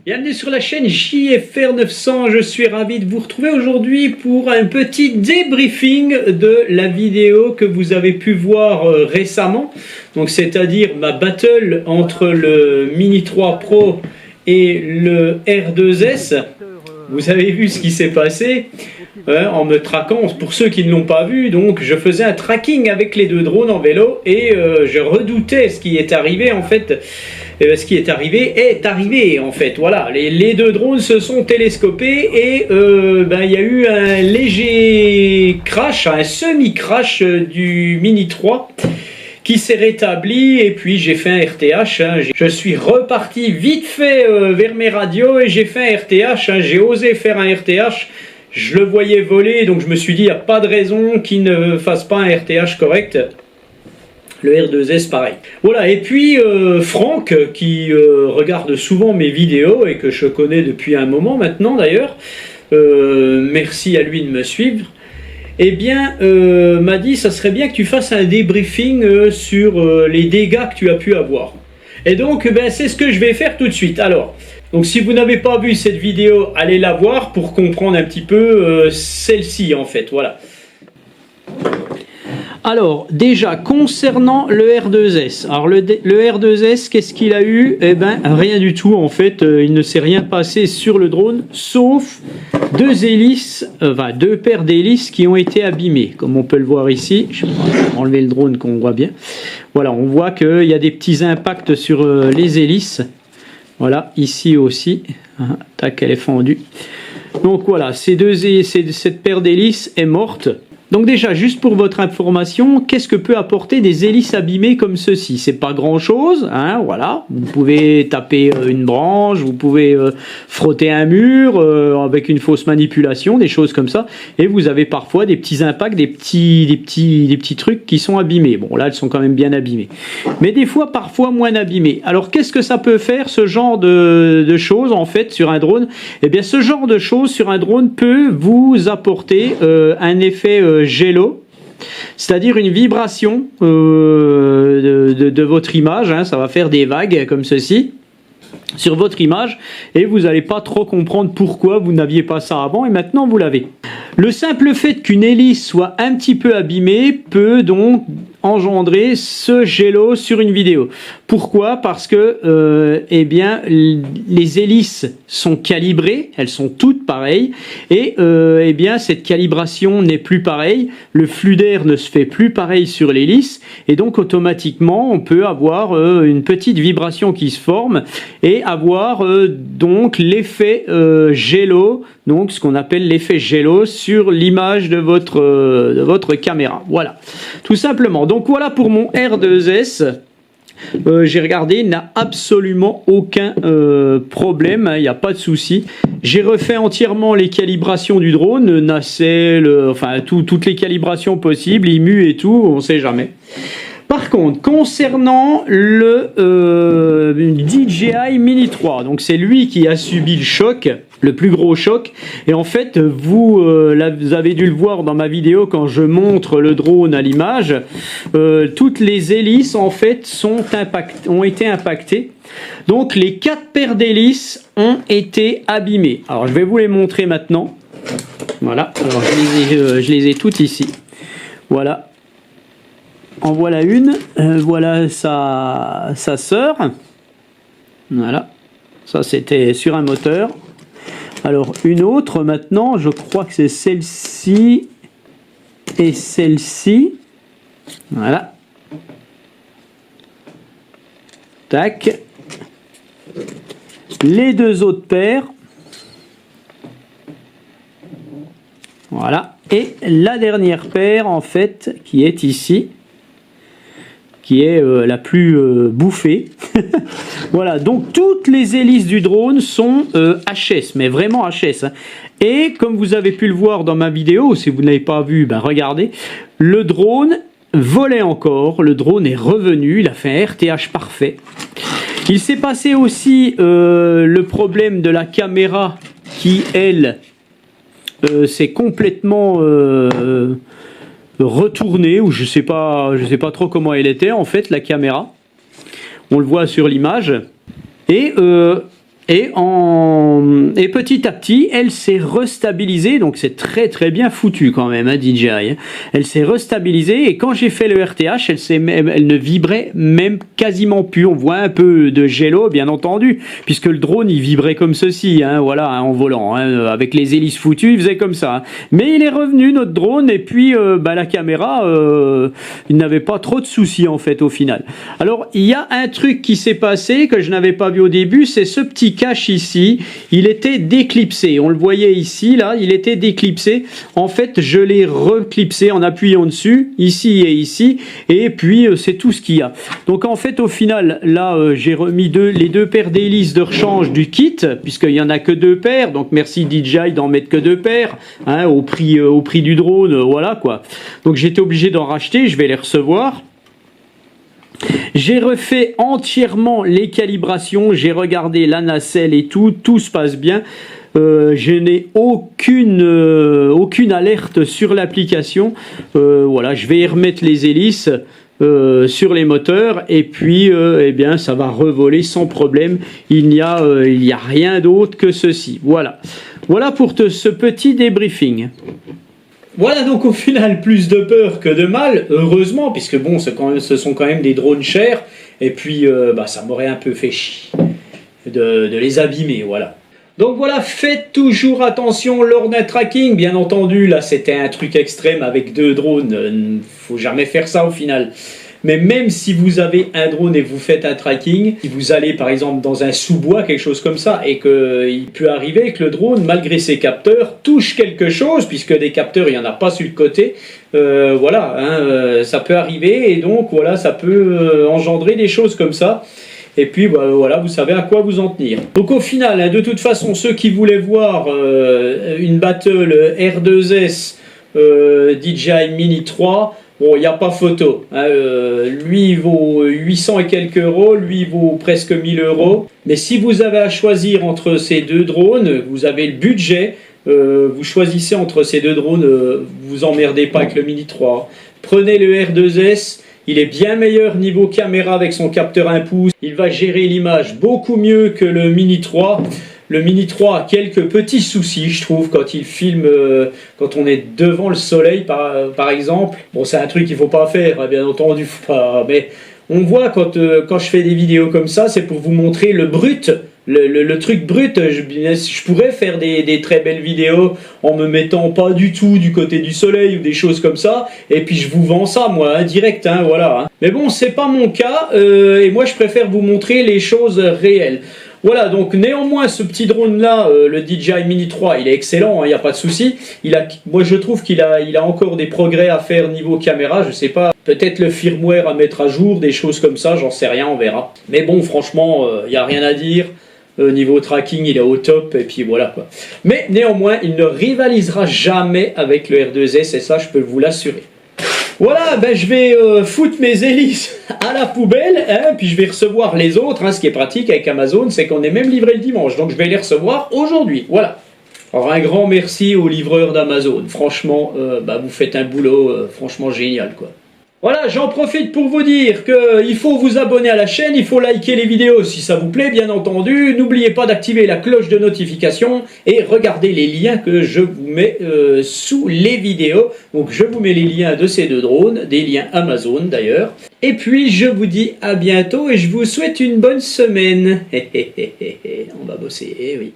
Bienvenue sur la chaîne JFR 900, je suis ravi de vous retrouver aujourd'hui pour un petit débriefing de la vidéo que vous avez pu voir récemment. Donc c'est-à-dire ma battle entre le Mini 3 Pro et le R2S. Vous avez vu ce qui s'est passé en me traquant. Pour ceux qui ne l'ont pas vu, donc je faisais un tracking avec les deux drones en vélo et je redoutais ce qui est arrivé en fait. Ce qui est arrivé en fait. Voilà, les deux drones se sont télescopés et il y a eu un léger crash, un semi-crash du Mini 3 qui s'est rétabli et puis j'ai fait un RTH. Je suis reparti vite fait vers mes radios et j'ai fait un RTH. J'ai osé faire un RTH. Je le voyais voler, donc je me suis dit, il n'y a pas de raison qu'il ne fasse pas un RTH correct. Le R2S pareil. Voilà, et puis Franck, qui regarde souvent mes vidéos et que je connais depuis un moment maintenant d'ailleurs, merci à lui de me suivre, eh bien m'a dit, ça serait bien que tu fasses un débriefing sur les dégâts que tu as pu avoir. Et donc, c'est ce que je vais faire tout de suite. Alors, donc si vous n'avez pas vu cette vidéo, allez la voir pour comprendre un petit peu celle-ci en fait, voilà. Alors, déjà, concernant le R2S. Alors, le R2S, qu'est-ce qu'il a eu? Eh bien, rien du tout, en fait. Il ne s'est rien passé sur le drone, sauf deux hélices, deux paires d'hélices qui ont été abîmées. Comme on peut le voir ici. Je vais enlever le drone qu'on voit bien. Voilà, on voit qu'il y a des petits impacts sur les hélices. Voilà, ici aussi. Tac, elle est fendue. Donc, voilà, cette paire d'hélices est morte. Donc déjà, juste pour votre information, qu'est-ce que peut apporter des hélices abîmées comme ceci? C'est pas grand-chose, hein, voilà. Vous pouvez taper une branche, vous pouvez frotter un mur avec une fausse manipulation, des choses comme ça. Et vous avez parfois des petits impacts, des petits trucs qui sont abîmés. Bon, là, elles sont quand même bien abîmées. Mais des fois, parfois moins abîmées. Alors, qu'est-ce que ça peut faire, ce genre de choses, en fait, sur un drone? Eh bien, ce genre de choses sur un drone peut vous apporter un effet gélo, c'est-à-dire une vibration de votre image, hein, ça va faire des vagues comme ceci sur votre image et vous n'allez pas trop comprendre pourquoi vous n'aviez pas ça avant et maintenant vous l'avez. Le simple fait qu'une hélice soit un petit peu abîmée peut donc engendrer ce gélo sur une vidéo. Pourquoi? Parce que les hélices sont calibrées, elles sont toutes pareilles et cette calibration n'est plus pareille, le flux d'air ne se fait plus pareil sur l'hélice et donc automatiquement on peut avoir une petite vibration qui se forme et avoir donc l'effet gélo, donc ce qu'on appelle l'effet gélo sur l'image de votre caméra. Voilà, tout simplement. Donc voilà pour mon R2S. J'ai regardé, il n'a absolument aucun problème, il n'y a pas de souci. J'ai refait entièrement les calibrations du drone, nacelle, toutes les calibrations possibles, IMU et tout, on ne sait jamais. Par contre, concernant le DJI Mini 3, donc c'est lui qui a subi le choc, le plus gros choc. Et en fait, vous avez dû le voir dans ma vidéo quand je montre le drone à l'image. Toutes les hélices en fait ont été impactées. Donc les 4 paires d'hélices ont été abîmées. Alors je vais vous les montrer maintenant. Voilà. Alors je les ai toutes ici. Voilà. En voilà une, voilà sa sœur. Voilà, ça c'était sur un moteur. Alors une autre maintenant, je crois que c'est celle-ci et celle-ci. Voilà. Tac. Les deux autres paires. Voilà. Et la dernière paire en fait qui est ici, qui est la plus bouffée. Voilà, donc toutes les hélices du drone sont HS, mais vraiment HS. Hein. Et comme vous avez pu le voir dans ma vidéo, si vous ne l'avez pas vu, regardez, le drone volait encore, le drone est revenu, il a fait un RTH parfait. Il s'est passé aussi le problème de la caméra qui, elle, s'est complètement retournée, ou je sais pas trop comment elle était en fait, la caméra. On le voit sur l'image. Et Et petit à petit, elle s'est restabilisée, donc c'est très très bien foutu quand même, hein, DJI. Elle s'est restabilisée et quand j'ai fait le RTH, elle ne vibrait même quasiment plus. On voit un peu de gelo, bien entendu, puisque le drone il vibrait comme ceci, hein, voilà, hein, en volant, hein, avec les hélices foutues, il faisait comme ça. Hein. Mais il est revenu notre drone et puis la caméra, il n'avait pas trop de soucis en fait au final. Alors il y a un truc qui s'est passé que je n'avais pas vu au début, c'est ce petit cache ici, il était déclipsé, on le voyait ici, là, il était déclipsé, en fait je l'ai reclipsé en appuyant dessus, ici, et puis c'est tout ce qu'il y a. Donc en fait au final, là j'ai remis les deux paires d'hélices de rechange du kit, puisqu'il n'y en a que 2 paires, donc merci DJI d'en mettre que 2 paires, hein, au prix du drone, voilà quoi. Donc j'étais obligé d'en racheter, je vais les recevoir. J'ai refait entièrement les calibrations, j'ai regardé la nacelle et tout se passe bien. Je n'ai aucune alerte sur l'application. Voilà, je vais y remettre les hélices sur les moteurs et puis eh bien ça va revoler sans problème. Il n'y a rien d'autre que ceci. Voilà pour ce petit débriefing. Voilà donc au final plus de peur que de mal, heureusement, puisque bon, ce sont quand même des drones chers, et puis ça m'aurait un peu fait chier de les abîmer, voilà. Donc voilà, faites toujours attention lors d'un tracking, bien entendu, là c'était un truc extrême avec 2 drones, faut jamais faire ça au final. Mais même si vous avez un drone et vous faites un tracking, si vous allez par exemple dans un sous-bois, quelque chose comme ça, et qu'il peut arriver que le drone, malgré ses capteurs, touche quelque chose, puisque des capteurs, il n'y en a pas sur le côté, voilà, hein, ça peut arriver, et donc voilà, ça peut engendrer des choses comme ça. Et puis voilà, vous savez à quoi vous en tenir. Donc au final, hein, de toute façon, ceux qui voulaient voir une battle R2S DJI Mini 3, bon, il n'y a pas photo. Hein, lui, il vaut 800 et quelques euros. Lui, il vaut presque 1000 euros. Mais si vous avez à choisir entre ces 2 drones, vous avez le budget, vous choisissez entre ces 2 drones, vous emmerdez pas avec le Mini 3. Prenez le R2S. Il est bien meilleur niveau caméra avec son capteur 1 pouce. Il va gérer l'image beaucoup mieux que le Mini 3. Le Mini 3 a quelques petits soucis, je trouve, quand il filme, quand on est devant le soleil, par exemple. Bon, c'est un truc qu'il ne faut pas faire, hein, bien entendu, faut pas, mais on voit quand je fais des vidéos comme ça, c'est pour vous montrer le brut, le truc brut. Je pourrais faire des très belles vidéos en me mettant pas du tout du côté du soleil ou des choses comme ça, et puis je vous vends ça, moi, hein, direct, hein, voilà. Hein. Mais bon, c'est pas mon cas, et moi je préfère vous montrer les choses réelles. Voilà, donc néanmoins ce petit drone là, le DJI Mini 3, il est excellent, il n'y a pas de souci. Moi je trouve qu'il a encore des progrès à faire niveau caméra, je sais pas, peut-être le firmware à mettre à jour, des choses comme ça, j'en sais rien, on verra. Mais bon, franchement, il n'y a rien à dire. Niveau tracking, il est au top, et puis voilà quoi. Mais néanmoins, il ne rivalisera jamais avec le R2S, et ça je peux vous l'assurer. Voilà, ben je vais foutre mes hélices à la poubelle, hein, puis je vais recevoir les autres. Hein, ce qui est pratique avec Amazon, c'est qu'on est même livré le dimanche, donc je vais les recevoir aujourd'hui. Voilà. Alors un grand merci aux livreurs d'Amazon. Franchement, vous faites un boulot franchement génial, quoi. Voilà, j'en profite pour vous dire qu'il faut vous abonner à la chaîne, il faut liker les vidéos si ça vous plaît, bien entendu. N'oubliez pas d'activer la cloche de notification et regardez les liens que je vous mets sous les vidéos. Donc je vous mets les liens de ces 2 drones, des liens Amazon d'ailleurs. Et puis je vous dis à bientôt et je vous souhaite une bonne semaine. On va bosser, eh oui.